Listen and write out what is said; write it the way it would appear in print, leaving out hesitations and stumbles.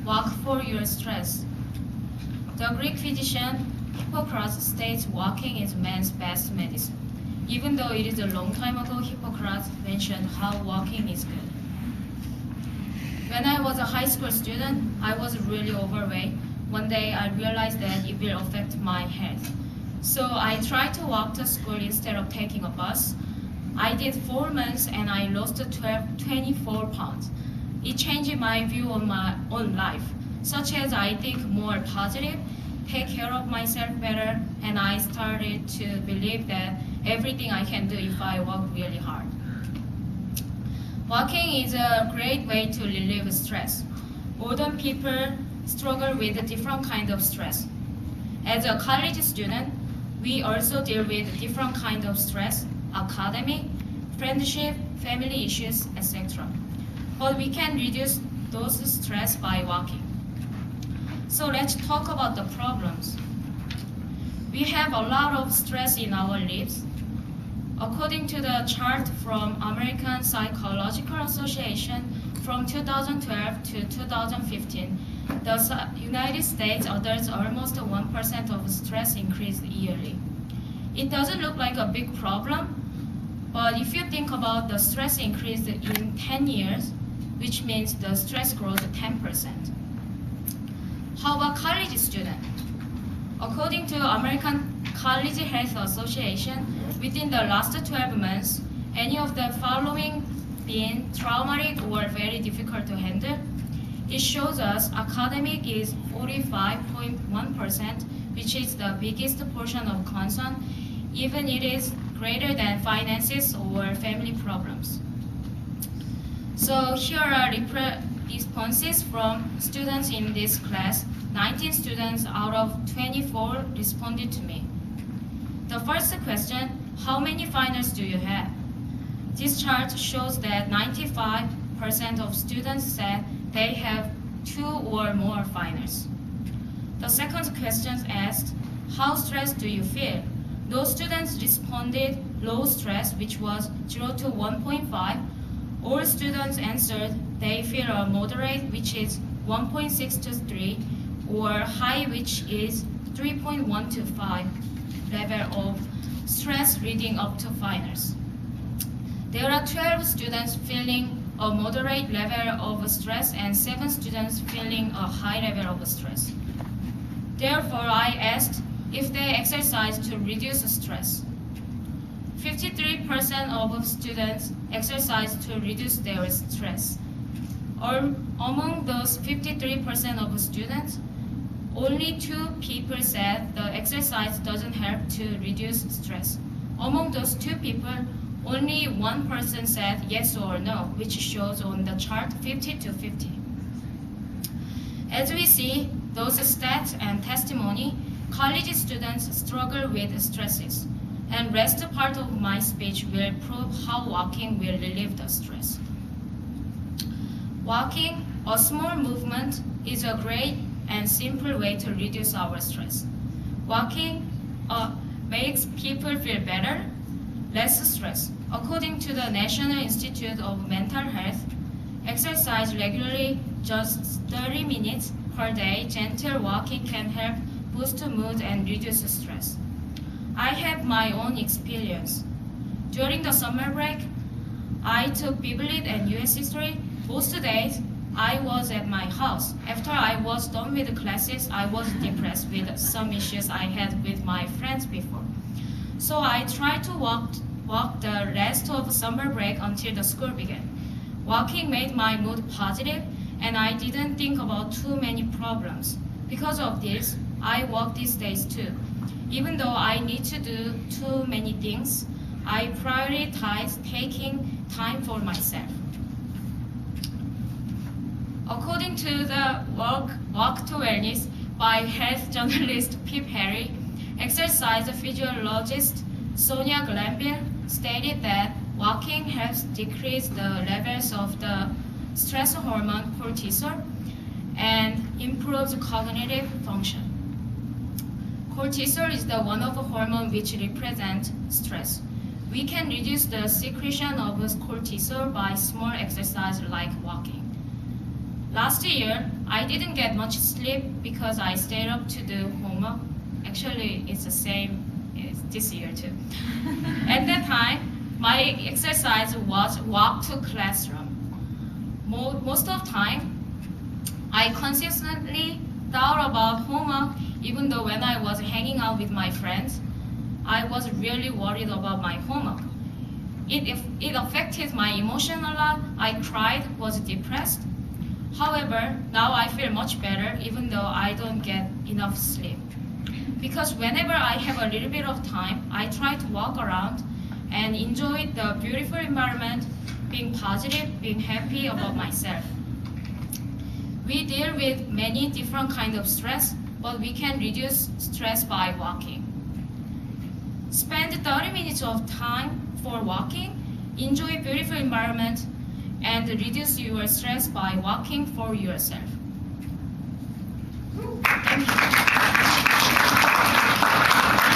Walk for your stress. The Greek physician Hippocrates states walking is man's best medicine. Even though it is a long time ago, Hippocrates mentioned how walking is good. When I was a high school student, I was really overweight. One day I realized that it will affect my health. So I tried to walk to school instead of taking a bus. I did 4 months and I lost 24 pounds. It changed my view on my own life, such as I think more positive, take care of myself better, and I started to believe that everything I can do if I work really hard. Walking is a great way to relieve stress. Older people struggle with a different kind of stress. As a college student, we also deal with different kind of stress, academic, friendship, family issues, etc. But we can reduce those stress by walking. So let's talk about the problems. We have a lot of stress in our lives. According to the chart from American Psychological Association from 2012 to 2015, the United States adults almost 1% of stress increase yearly. It doesn't look like a big problem, but if you think about the stress increase in 10 years, which means the stress grows 10%. How about college student? According to American College Health Association, within the last 12 months, any of the following being traumatic or very difficult to handle, it shows us academic is 45.1%, which is the biggest portion of concern, even it is greater than finances or family problems. So here are responses from students in this class. 19 students out of 24 responded to me. The first question, how many finals do you have? This chart shows that 95% of students said they have 2 or more finals. The second question asked, how stressed do you feel? Those students responded low stress, which was 0 to 1.5. All students answered they feel a moderate, which is 1.6 to 3, or high, which is 3.1 to 5 level of stress leading up to finals. There are 12 students feeling a moderate level of stress and 7 students feeling a high level of stress. Therefore, I asked if they exercise to reduce stress. 53% of students exercise to reduce their stress. Among those 53% of students, only 2 people said the exercise doesn't help to reduce stress. Among those 2 people, only 1 person said yes or no, which shows on the chart 50 to 50. As we see, those stats and testimony, college students struggle with stresses, and rest part of my speech will prove how walking will relieve the stress. Walking, a small movement, is a great and simple way to reduce our stress. Walking makes people feel better, less stress. According to the National Institute of Mental Health, exercise regularly, just 30 minutes per day, gentle walking can help boost mood and reduce stress. I have my own experience. During the summer break, I took Biblit and US history. Most days, I was at my house. After I was done with the classes, I was depressed with some issues I had with my friends before. So I tried to walk the rest of summer break until the school began. Walking made my mood positive, and I didn't think about too many problems. Because of this, I walk these days too. Even though I need to do too many things, I prioritize taking time for myself. According to the Walk to Wellness by health journalist Pip Harry, exercise physiologist Sonia Glanville stated that walking helps decrease the levels of the stress hormone cortisol and improves cognitive function. Cortisol is the one of the hormone which represents stress. We can reduce the secretion of cortisol by small exercise like walking. Last year, I didn't get much sleep because I stayed up to do homework. Actually, it's the same this year too. At that time, my exercise was walk to classroom. Most of the time, I consistently thought about homework, even though when I was hanging out with my friends, I was really worried about my homework. It affected my emotion a lot. I cried, was depressed. However, now I feel much better even though I don't get enough sleep. Because whenever I have a little bit of time, I try to walk around and enjoy the beautiful environment, being positive, being happy about myself. We deal with many different kinds of stress, but we can reduce stress by walking. Spend 30 minutes of time for walking, enjoy beautiful environment, and reduce your stress by walking for yourself.